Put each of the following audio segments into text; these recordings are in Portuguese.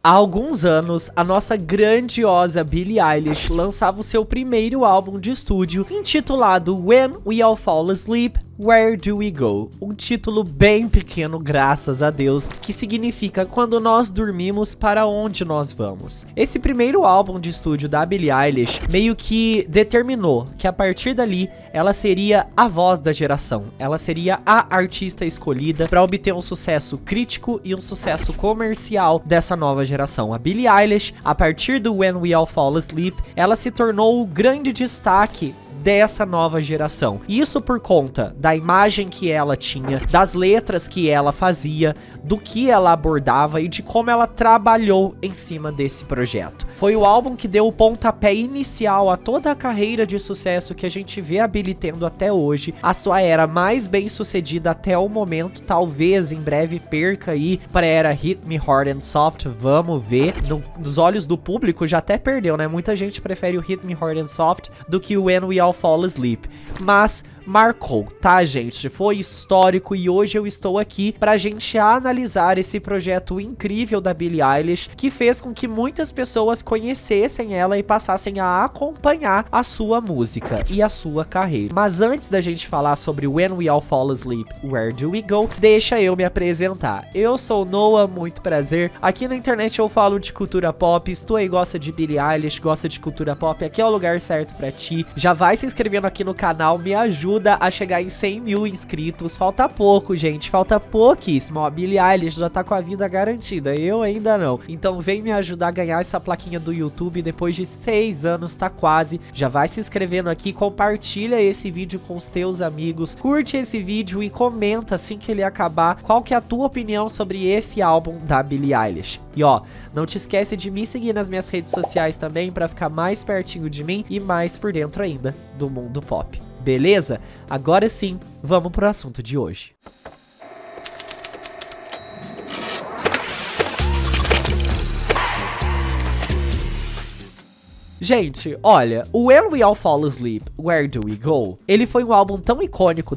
Há alguns anos, a nossa grandiosa Billie Eilish lançava o seu primeiro álbum de estúdio, intitulado When We All Fall Asleep, Where Do We Go? Um título bem pequeno, graças a Deus, que significa quando nós dormimos, para onde nós vamos. Esse primeiro álbum de estúdio da Billie Eilish meio que determinou que a partir dali ela seria a voz da geração. Ela seria a artista escolhida para obter um sucesso crítico e um sucesso comercial dessa nova geração. A Billie Eilish, a partir do When We All Fall Asleep, ela se tornou o grande destaque dessa nova geração. Isso por conta da imagem que ela tinha, das letras que ela fazia, do que ela abordava e de como ela trabalhou em cima desse projeto. Foi o álbum que deu o pontapé inicial a toda a carreira de sucesso que a gente vê a Billie tendo até hoje, a sua era mais bem sucedida até o momento, talvez em breve perca aí para a era Hit Me Hard and Soft, vamos ver. Nos olhos do público já até perdeu, né? Muita gente prefere o Hit Me Hard and Soft do que o When We All Fall Asleep, mas marcou, tá, gente? Foi histórico e hoje eu estou aqui pra gente analisar esse projeto incrível da Billie Eilish, que fez com que muitas pessoas conhecessem ela e passassem a acompanhar a sua música e a sua carreira. Mas antes da gente falar sobre When We All Fall Asleep, Where Do We Go, deixa eu me apresentar. Eu sou o Noah, muito prazer. Aqui na internet eu falo de cultura pop, se tu aí gosta de Billie Eilish, gosta de cultura pop, aqui é o lugar certo pra ti. Já vai se inscrevendo aqui no canal, me ajuda a chegar em 100 mil inscritos. Falta pouco, gente, falta pouquíssimo. Ó, a Billie Eilish já tá com a vida garantida, eu ainda não. Então vem me ajudar a ganhar essa plaquinha do YouTube depois de 6 anos, tá quase. Já vai se inscrevendo aqui, compartilha esse vídeo com os teus amigos, curte esse vídeo e comenta assim que ele acabar qual que é a tua opinião sobre esse álbum da Billie Eilish. E ó, não te esquece de me seguir nas minhas redes sociais também pra ficar mais pertinho de mim e mais por dentro ainda do mundo pop. Beleza? Agora sim, vamos pro assunto de hoje. Gente, olha, o When We All Fall Asleep, Where Do We Go? Ele foi um álbum tão icônico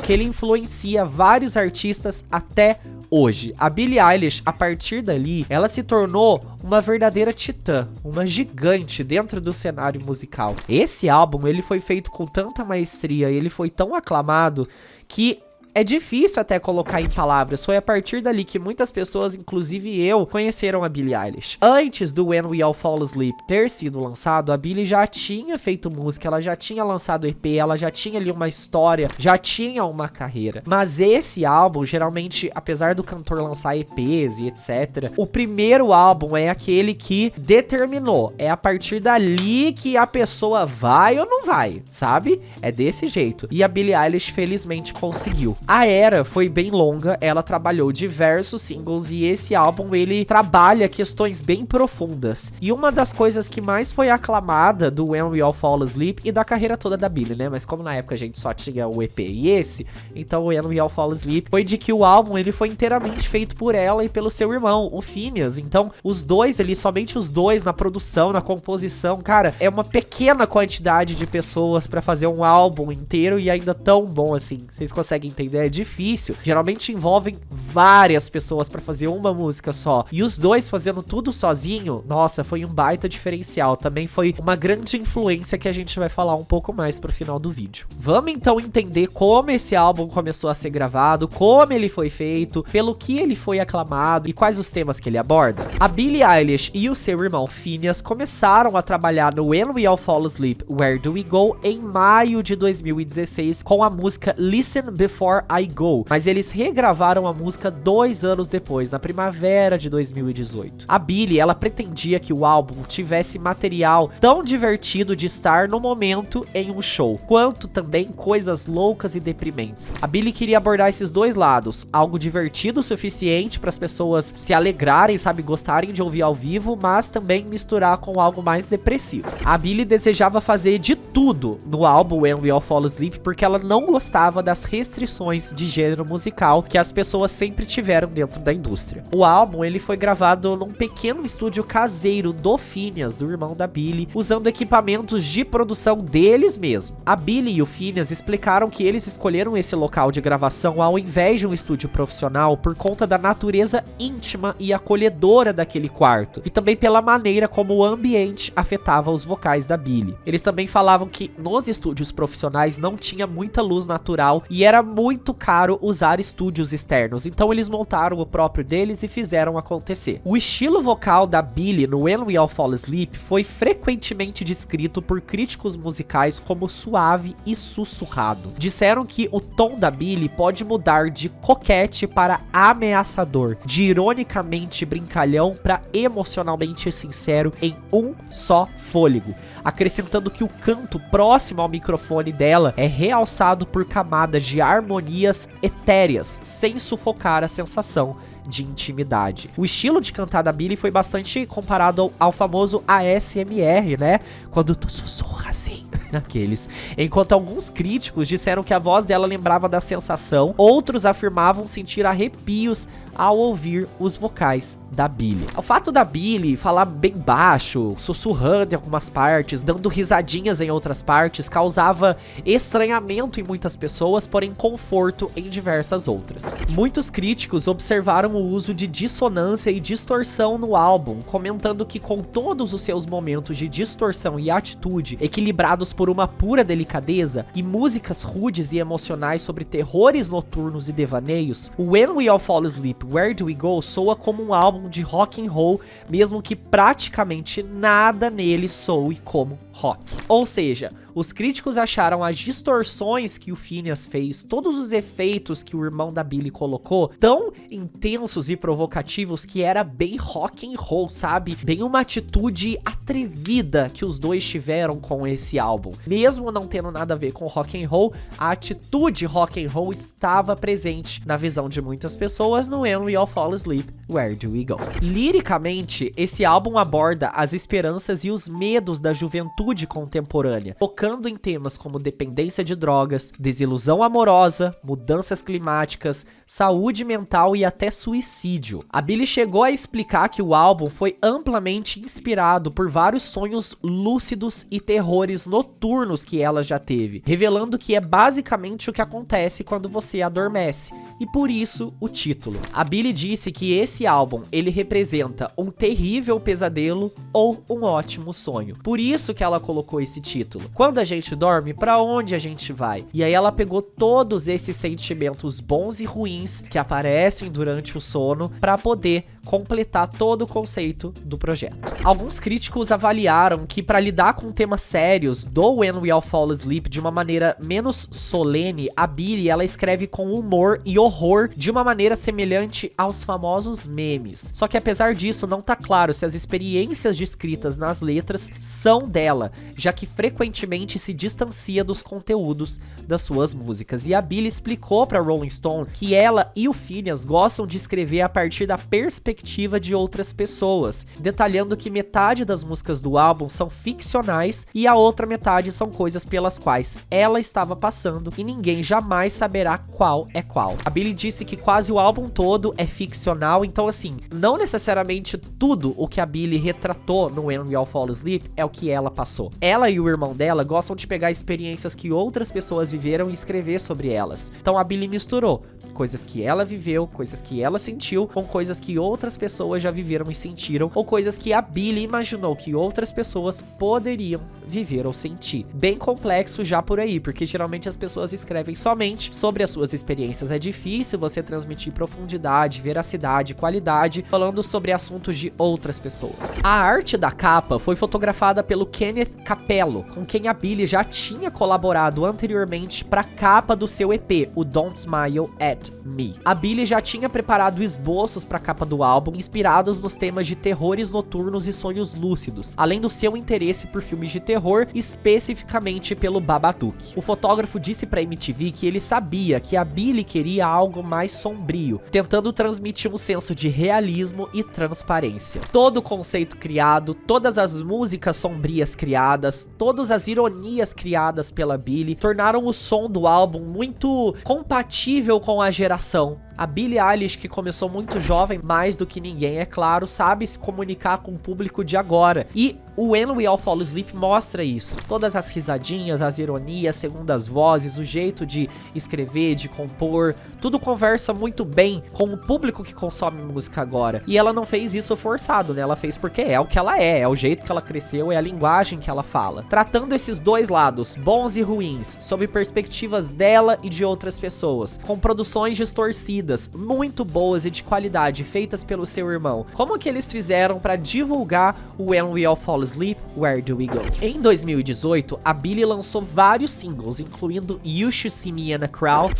que ele influencia vários artistas até hoje. A Billie Eilish, a partir dali, ela se tornou uma verdadeira titã, uma gigante dentro do cenário musical. Esse álbum, ele foi feito com tanta maestria, ele foi tão aclamado que é difícil até colocar em palavras. Foi a partir dali que muitas pessoas, inclusive eu, conheceram a Billie Eilish. Antes do When We All Fall Asleep ter sido lançado, a Billie já tinha feito música, ela já tinha lançado EP, ela já tinha ali uma história, já tinha uma carreira. Mas esse álbum, geralmente, apesar do cantor lançar EPs e etc., o primeiro álbum é aquele que determinou. É a partir dali que a pessoa vai ou não vai, sabe? É desse jeito. E a Billie Eilish, felizmente, conseguiu. A era foi bem longa, ela trabalhou diversos singles e esse álbum ele trabalha questões bem profundas. E uma das coisas que mais foi aclamada do When We All Fall Asleep e da carreira toda da Billie, né? Mas como na época a gente só tinha o EP e esse, então o When We All Fall Asleep foi de que o álbum ele foi inteiramente feito por ela e pelo seu irmão, o Finneas. Então os dois ali, somente os dois na produção, na composição, cara, é uma pequena quantidade de pessoas pra fazer um álbum inteiro e ainda tão bom assim. Vocês conseguem entender? É difícil. Geralmente envolvem várias pessoas pra fazer uma música só. E os dois fazendo tudo sozinho, nossa, foi um baita diferencial. Também foi uma grande influência que a gente vai falar um pouco mais pro final do vídeo. Vamos então entender como esse álbum começou a ser gravado, como ele foi feito, pelo que ele foi aclamado e quais os temas que ele aborda. A Billie Eilish e o seu irmão Finneas começaram a trabalhar no When We All Fall Asleep, Where Do We Go? Em maio de 2016 com a música Listen Before I Go, mas eles regravaram a música 2 anos depois, na primavera de 2018. A Billie, ela pretendia que o álbum tivesse material tão divertido de estar no momento em um show, quanto também coisas loucas e deprimentes. A Billie queria abordar esses dois lados, algo divertido o suficiente para as pessoas se alegrarem, sabe, gostarem de ouvir ao vivo, mas também misturar com algo mais depressivo. A Billie desejava fazer de tudo no álbum When We All Fall Asleep, porque ela não gostava das restrições variações de gênero musical que as pessoas sempre tiveram dentro da indústria. O álbum ele foi gravado num pequeno estúdio caseiro do Finneas, do irmão da Billie, usando equipamentos de produção deles mesmos. A Billie e o Finneas explicaram que eles escolheram esse local de gravação ao invés de um estúdio profissional por conta da natureza íntima e acolhedora daquele quarto, e também pela maneira como o ambiente afetava os vocais da Billie. Eles também falavam que nos estúdios profissionais não tinha muita luz natural e era muito caro usar estúdios externos, então eles montaram o próprio deles e fizeram acontecer. O estilo vocal da Billie no When We All Fall Asleep foi frequentemente descrito por críticos musicais como suave e sussurrado. Disseram que o tom da Billie pode mudar de coquete para ameaçador, de ironicamente brincalhão para emocionalmente sincero em um só fôlego, acrescentando que o canto próximo ao microfone dela é realçado por camadas de harmonias etéreas, sem sufocar a sensação de intimidade. O estilo de cantar da Billie foi bastante comparado ao famoso ASMR, né? Quando tu sussurra assim, aqueles. Enquanto alguns críticos disseram que a voz dela lembrava da sensação, outros afirmavam sentir arrepios ao ouvir os vocais da Billie. O fato da Billie falar bem baixo, sussurrando em algumas partes, dando risadinhas em outras partes, causava estranhamento em muitas pessoas, porém conforto em diversas outras. Muitos críticos observaram o uso de dissonância e distorção no álbum, comentando que com todos os seus momentos de distorção e atitude, equilibrados por uma pura delicadeza, e músicas rudes e emocionais sobre terrores noturnos e devaneios, o When We All Fall Asleep, Where Do We Go soa como um álbum de rock and roll, mesmo que praticamente nada nele soe como rock. Ou seja, os críticos acharam as distorções que o Finneas fez, todos os efeitos que o irmão da Billie colocou, tão intensos e provocativos que era bem rock and roll, sabe? Bem uma atitude atrevida que os dois tiveram com esse álbum. Mesmo não tendo nada a ver com rock and roll, a atitude rock and roll estava presente na visão de muitas pessoas no When We All Fall Asleep, Where Do We Go? Liricamente, esse álbum aborda as esperanças e os medos da juventude contemporânea, focando em temas como dependência de drogas, desilusão amorosa, mudanças climáticas, saúde mental e até suicídio. A Billie chegou a explicar que o álbum foi amplamente inspirado por vários sonhos lúcidos e terrores noturnos que ela já teve, revelando que é basicamente o que acontece quando você adormece, e por isso o título. A Billie disse que esse álbum, ele representa um terrível pesadelo ou um ótimo sonho. Por isso que ela colocou esse título. Quando a gente dorme, pra onde a gente vai? E aí ela pegou todos esses sentimentos bons e ruins que aparecem durante o sono pra poder completar todo o conceito do projeto. Alguns críticos avaliaram que para lidar com temas sérios do When We All Fall Asleep de uma maneira menos solene, a Billie ela escreve com humor e horror de uma maneira semelhante aos famosos memes. Só que apesar disso, não tá claro se as experiências descritas nas letras são dela, já que frequentemente se distancia dos conteúdos das suas músicas. E a Billie explicou para Rolling Stone que ela e o Finneas gostam de escrever a partir da perspectiva de outras pessoas, detalhando que metade das músicas do álbum são ficcionais e a outra metade são coisas pelas quais ela estava passando e ninguém jamais saberá qual é qual. A Billie disse que quase o álbum todo é ficcional, então assim, não necessariamente tudo o que a Billie retratou no When We All Fall Asleep é o que ela passou. Ela e o irmão dela gostam de pegar experiências que outras pessoas viveram e escrever sobre elas. Então a Billie misturou coisas que ela viveu, coisas que ela sentiu, com coisas que outras pessoas já viveram e sentiram, ou coisas que a Billie imaginou que outras pessoas poderiam viver ou sentir. Bem complexo já por aí, porque geralmente as pessoas escrevem somente sobre as suas experiências. É difícil você transmitir profundidade, veracidade, qualidade, falando sobre assuntos de outras pessoas. A arte da capa foi fotografada pelo Kenneth Capello, com quem a Billie já tinha colaborado anteriormente para a capa do seu EP, o Don't Smile at Me. A Billie já tinha preparado esboços para a capa do álbum, inspirados nos temas de terrores noturnos e sonhos lúcidos, além do seu interesse por filmes de terror, especificamente pelo Babadook. O fotógrafo disse pra MTV que ele sabia que a Billie queria algo mais sombrio, tentando transmitir um senso de realismo e transparência. Todo o conceito criado, todas as músicas sombrias criadas, todas as ironias criadas pela Billie tornaram o som do álbum muito compatível com a geração. A Billie Eilish, que começou muito jovem, mais do que ninguém, é claro, sabe se comunicar com o público de agora. E o When We All Fall Asleep mostra isso. Todas as risadinhas, as ironias, segundas vozes, o jeito de escrever, de compor, tudo conversa muito bem com o público que consome música agora. E ela não fez isso forçado, né? Ela fez porque é o que ela é o jeito que ela cresceu, é a linguagem que ela fala. Tratando esses dois lados, bons e ruins, sob perspectivas dela e de outras pessoas, com produções distorcidas, muito boas e de qualidade, feitas pelo seu irmão. Como que eles fizeram para divulgar o When We All Fall Asleep, Where Do We Go? Em 2018, a Billie lançou vários singles, incluindo You Should See Me in a Crowd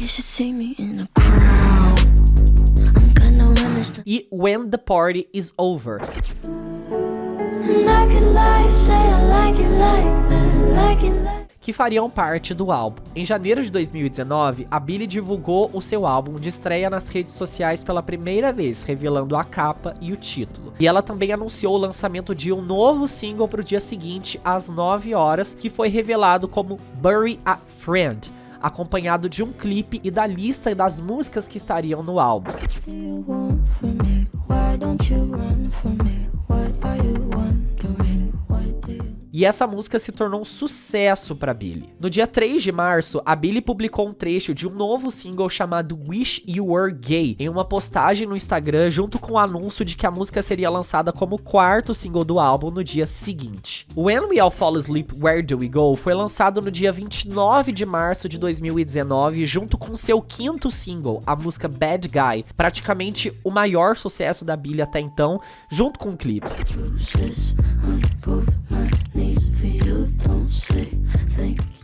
e When the Party Is Over. Que fariam parte do álbum. Em janeiro de 2019, a Billie divulgou o seu álbum de estreia nas redes sociais pela primeira vez, revelando a capa e o título. E ela também anunciou o lançamento de um novo single para o dia seguinte, às 9 horas, que foi revelado como Bury a Friend, acompanhado de um clipe e da lista das músicas que estariam no álbum. E essa música se tornou um sucesso pra Billie. No dia 3 de março, a Billie publicou um trecho de um novo single chamado Wish You Were Gay em uma postagem no Instagram, junto com o anúncio de que a música seria lançada como o quarto single do álbum no dia seguinte. When We All Fall Asleep, Where Do We Go foi lançado no dia 29 de março de 2019, junto com seu quinto single, a música Bad Guy, praticamente o maior sucesso da Billie até então, junto com o clipe.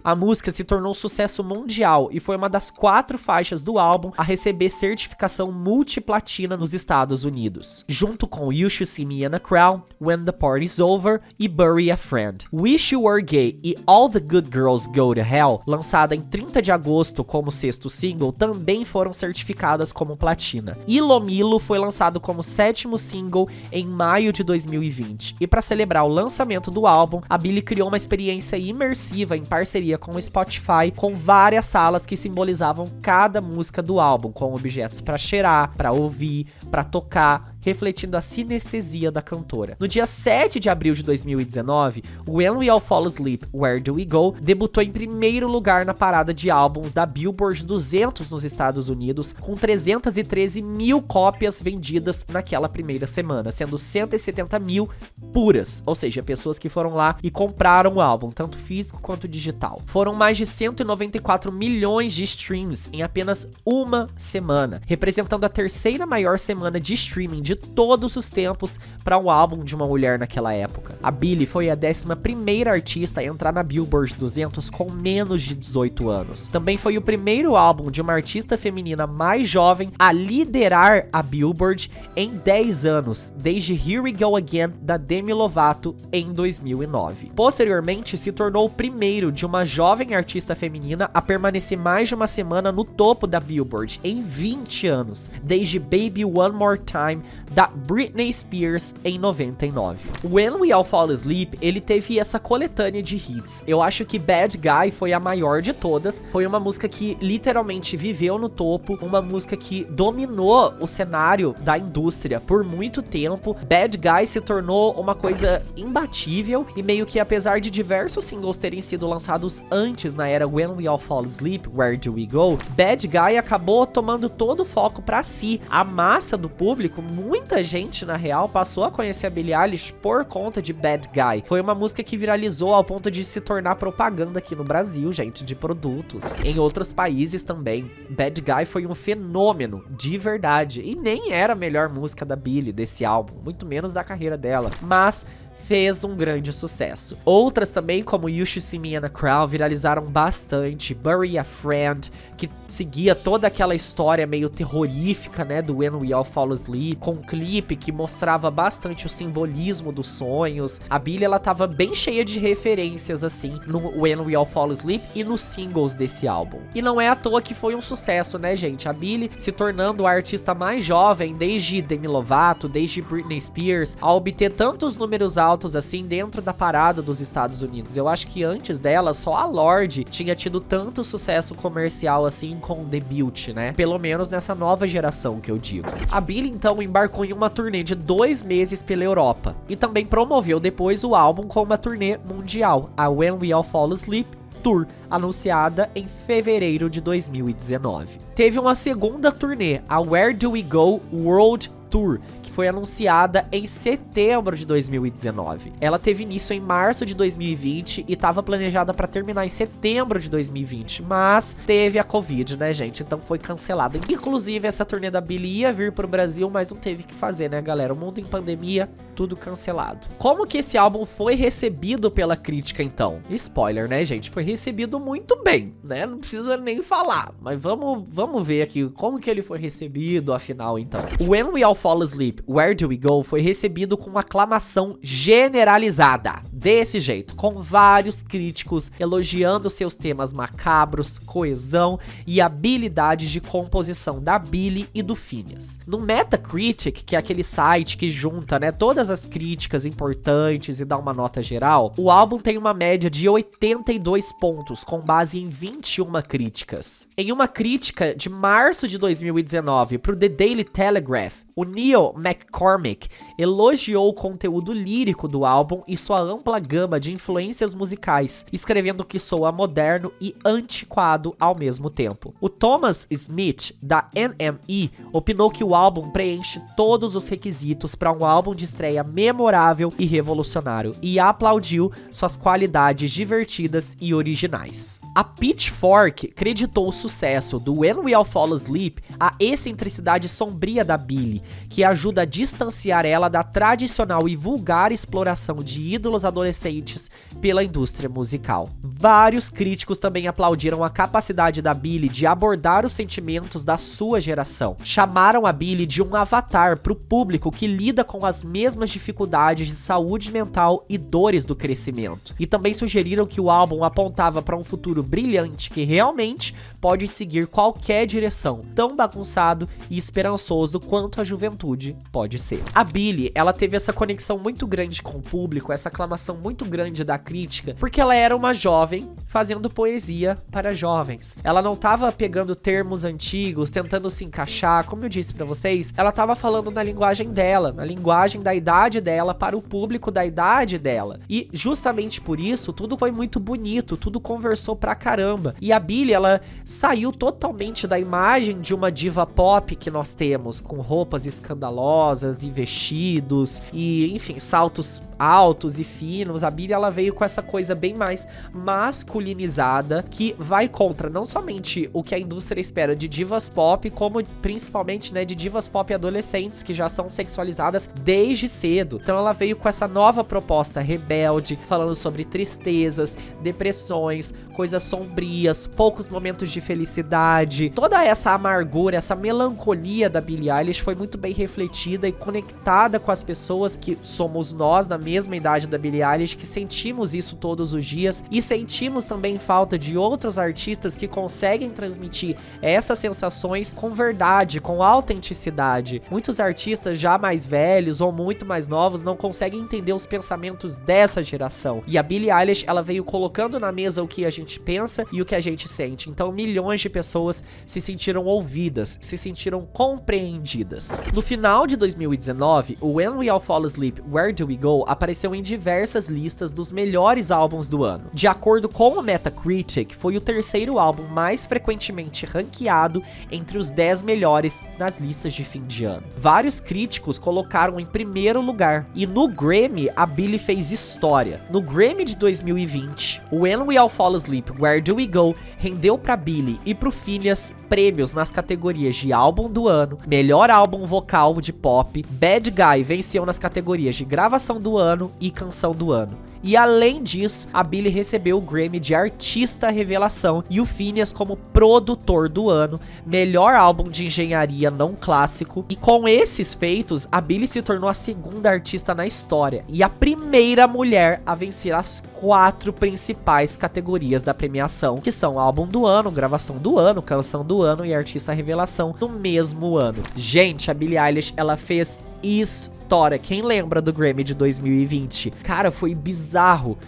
A música se tornou um sucesso mundial e foi uma das 4 faixas do álbum a receber certificação multiplatina nos Estados Unidos, junto com You Should See Me in a Crowd, When the Party's Over e Bury a Friend. Wish You Were Gay e All the Good Girls Go to Hell, lançada em 30 de agosto como sexto single, também foram certificadas como platina. Ilomilo foi lançado como 7º single em maio de 2020, e para celebrar o lançamento do álbum, a Billie criou uma experiência imersiva em parceria com o Spotify, com várias salas que simbolizavam cada música do álbum, com objetos para cheirar, para ouvir, para tocar, refletindo a sinestesia da cantora. No dia 7 de abril de 2019, When We All Fall Asleep, Where Do We Go debutou em primeiro lugar na parada de álbuns da Billboard 200 nos Estados Unidos, com 313 mil cópias vendidas naquela primeira semana, sendo 170 mil puras, ou seja, pessoas que foram lá e compraram o álbum, tanto físico quanto digital. Foram mais de 194 milhões de streams em apenas uma semana, representando a terceira maior semana de streaming de todos os tempos para um álbum de uma mulher naquela época. A Billie foi a 11ª artista a entrar na Billboard 200 com menos de 18 anos. Também foi o primeiro álbum de uma artista feminina mais jovem a liderar a Billboard em 10 anos, desde Here We Go Again, da Demi Lovato, em 2009. Posteriormente, se tornou o primeiro de uma jovem artista feminina a permanecer mais de uma semana no topo da Billboard em 20 anos, desde Baby One More Time, da Britney Spears, em 99. When We All Fall Asleep, ele teve essa coletânea de hits. Eu acho que Bad Guy foi a maior de todas, foi uma música que literalmente viveu no topo, uma música que dominou o cenário da indústria por muito tempo. Bad Guy se tornou uma coisa imbatível e meio que, apesar de diversos singles terem sido lançados antes na era When We All Fall Asleep, Where Do We Go, Bad Guy acabou tomando todo o foco pra si. A massa do público, muita gente na real, passou a conhecer a Billie Eilish por conta de Bad Guy. Foi uma música que viralizou ao ponto de se tornar propaganda aqui no Brasil, gente, de produtos. Em outros países também. Bad Guy foi um fenômeno, de verdade. E nem era a melhor música da Billie desse álbum, muito menos da carreira dela. Mas fez um grande sucesso. Outras também, como You Should See Me in a Crowd, viralizaram bastante. Bury a Friend, que seguia toda aquela história meio terrorífica, né, do When We All Fall Asleep, com um clipe que mostrava bastante o simbolismo dos sonhos. A Billie, ela tava bem cheia de referências, assim, no When We All Fall Asleep e nos singles desse álbum. E não é à toa que foi um sucesso, né, gente? A Billie se tornando a artista mais jovem desde Demi Lovato, desde Britney Spears, a obter tantos números altos assim dentro da parada dos Estados Unidos. Eu acho que antes dela, só a Lorde tinha tido tanto sucesso comercial assim com o debut, né? Pelo menos nessa nova geração que eu digo. A Billie, então, embarcou em uma turnê de 2 meses pela Europa e também promoveu depois o álbum com uma turnê mundial, a When We All Fall Asleep Tour, anunciada em fevereiro de 2019. Teve uma segunda turnê, a Where Do We Go World Tour, que foi anunciada em setembro de 2019. Ela teve início em março de 2020 e estava planejada para terminar em setembro de 2020, mas teve a Covid, né, gente? Então foi cancelada. Inclusive, essa turnê da Billie ia vir pro Brasil, mas não teve que fazer, né, galera? O mundo em pandemia, tudo cancelado. Como que esse álbum foi recebido pela crítica, então? Spoiler, né, gente? Foi recebido muito bem, né? Não precisa nem falar, mas vamos ver aqui como que ele foi recebido, afinal, então. When We All Fall Asleep, Where Do We Go foi recebido com aclamação generalizada, desse jeito, com vários críticos elogiando seus temas macabros, coesão e habilidades de composição da Billie e do Finneas. No Metacritic, que é aquele site que junta, né, todas as críticas importantes e dá uma nota geral, o álbum tem uma média de 82 pontos, com base em 21 críticas. Em uma crítica de março de 2019 para o The Daily Telegraph, o Neil McCormick elogiou o conteúdo lírico do álbum e sua ampla gama de influências musicais, escrevendo que soa moderno e antiquado ao mesmo tempo. O Thomas Smith, da NME, opinou que o álbum preenche todos os requisitos para um álbum de estreia memorável e revolucionário e aplaudiu suas qualidades divertidas e originais. A Pitchfork creditou o sucesso do When We All Fall Asleep à excentricidade sombria da Billie, que ajuda a distanciar ela da tradicional e vulgar exploração de ídolos adolescentes pela indústria musical. Vários críticos também aplaudiram a capacidade da Billie de abordar os sentimentos da sua geração. Chamaram a Billie de um avatar para o público que lida com as mesmas dificuldades de saúde mental e dores do crescimento. E também sugeriram que o álbum apontava para um futuro brilhante que realmente pode seguir qualquer direção, tão bagunçado e esperançoso quanto a juventude pode ser. A Billie, ela teve essa conexão muito grande com o público, essa aclamação muito grande da crítica, porque ela era uma jovem fazendo poesia para jovens. Ela não tava pegando termos antigos, tentando se encaixar, como eu disse pra vocês, ela tava falando na linguagem dela, na linguagem da idade dela, para o público da idade dela. E justamente por isso, tudo foi muito bonito, tudo conversou pra caramba. E a Billie, ela saiu totalmente da imagem de uma diva pop que nós temos, com roupas escandalosas e vestidos e, enfim, saltos altos e finos. A Billie, ela veio com essa coisa bem mais masculinizada, que vai contra não somente o que a indústria espera de divas pop, como principalmente, né, de divas pop adolescentes que já são sexualizadas desde cedo. Então ela veio com essa nova proposta rebelde, falando sobre tristezas, depressões, coisas sombrias, poucos momentos de felicidade. Toda essa amargura, essa melancolia da Billie Eilish foi muito bem refletida e conectada com as pessoas que somos nós, na mesma idade da Billie Eilish, que sentimos isso todos os dias e sentimos também falta de outros artistas que conseguem transmitir essas sensações com verdade, com autenticidade. Muitos artistas já mais velhos ou muito mais novos não conseguem entender os pensamentos dessa geração. E a Billie Eilish, ela veio colocando na mesa o que a gente pensa e o que a gente sente. Então milhões de pessoas se sentiram ouvidas, se sentiram compreendidas. No final de 2019, o When We All Fall Asleep, Where Do We Go apareceu em diversas listas dos melhores álbuns do ano. De acordo com o Metacritic, foi o terceiro álbum mais frequentemente ranqueado entre os 10 melhores nas listas de fim de ano. Vários críticos colocaram em primeiro lugar, e no Grammy a Billie fez história. No Grammy de 2020, o When We All Fall Asleep, Where Do We Go rendeu pra Billie e pro Finneas prêmios nas categorias de álbum do ano, melhor álbum vocal de pop. Bad Guy venceu nas categorias de gravação do ano e canção do ano. E além disso, a Billie recebeu o Grammy de Artista Revelação e o Finneas como Produtor do Ano, melhor álbum de engenharia não clássico. E com esses feitos, a Billie se tornou a segunda artista na história e a primeira mulher a vencer as 4 principais categorias da premiação, que são Álbum do Ano, Gravação do Ano, Canção do Ano e Artista Revelação no mesmo ano. Gente, a Billie Eilish, ela fez história. Quem lembra do Grammy de 2020? Cara, foi bizarro.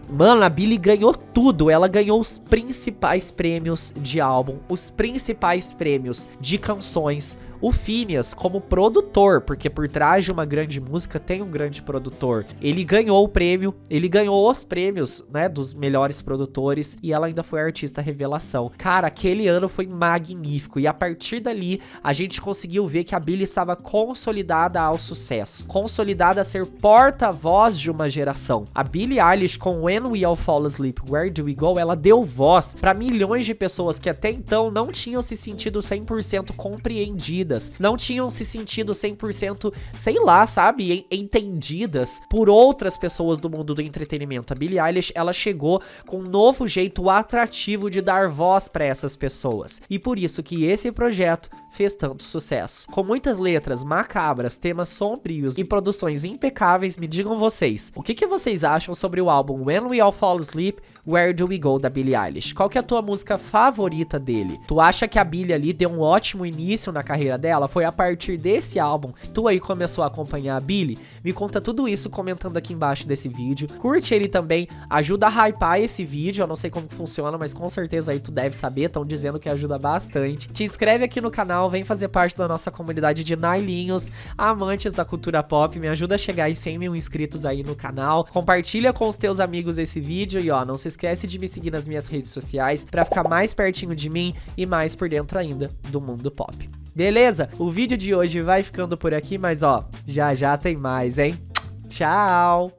Mano, a Billie ganhou tudo. Ela ganhou os principais prêmios de álbum, os principais prêmios de canções. O Finneas como produtor, porque por trás de uma grande música tem um grande produtor. Ele ganhou o prêmio, ele ganhou os prêmios, né, dos melhores produtores, e ela ainda foi a artista revelação. Cara, aquele ano foi magnífico, e a partir dali a gente conseguiu ver que a Billie estava consolidada ao sucesso, consolidada a ser porta-voz de uma geração. A Billie Eilish com When We All Fall Asleep, Where Do We Go, ela deu voz para milhões de pessoas que até então não tinham se sentido 100% compreendidas, não tinham se sentido 100%, sei lá, sabe, entendidas por outras pessoas do mundo do entretenimento. A Billie Eilish, ela chegou com um novo jeito atrativo de dar voz para essas pessoas. E por isso que esse projeto fez tanto sucesso. Com muitas letras macabras, temas sombrios e produções impecáveis, me digam vocês, o que vocês acham sobre o álbum When We All Fall Asleep, Where Do We Go, da Billie Eilish? Qual que é a tua música favorita dele? Tu acha que a Billie ali deu um ótimo início na carreira dela? Foi a partir desse álbum tu aí começou a acompanhar a Billie? Me conta tudo isso comentando aqui embaixo desse vídeo. Curte ele também, ajuda a hypar esse vídeo. Eu não sei como que funciona, mas com certeza aí tu deve saber, estão dizendo que ajuda bastante. Te inscreve aqui no canal, vem fazer parte da nossa comunidade de nailinhos, amantes da cultura pop. Me ajuda a chegar em 100 mil inscritos aí no canal. Compartilha com os teus amigos esse vídeo e ó, não se esquece de me seguir nas minhas redes sociais pra ficar mais pertinho de mim e mais por dentro ainda do mundo pop. Beleza? O vídeo de hoje vai ficando por aqui, mas ó, já já tem mais, hein? Tchau!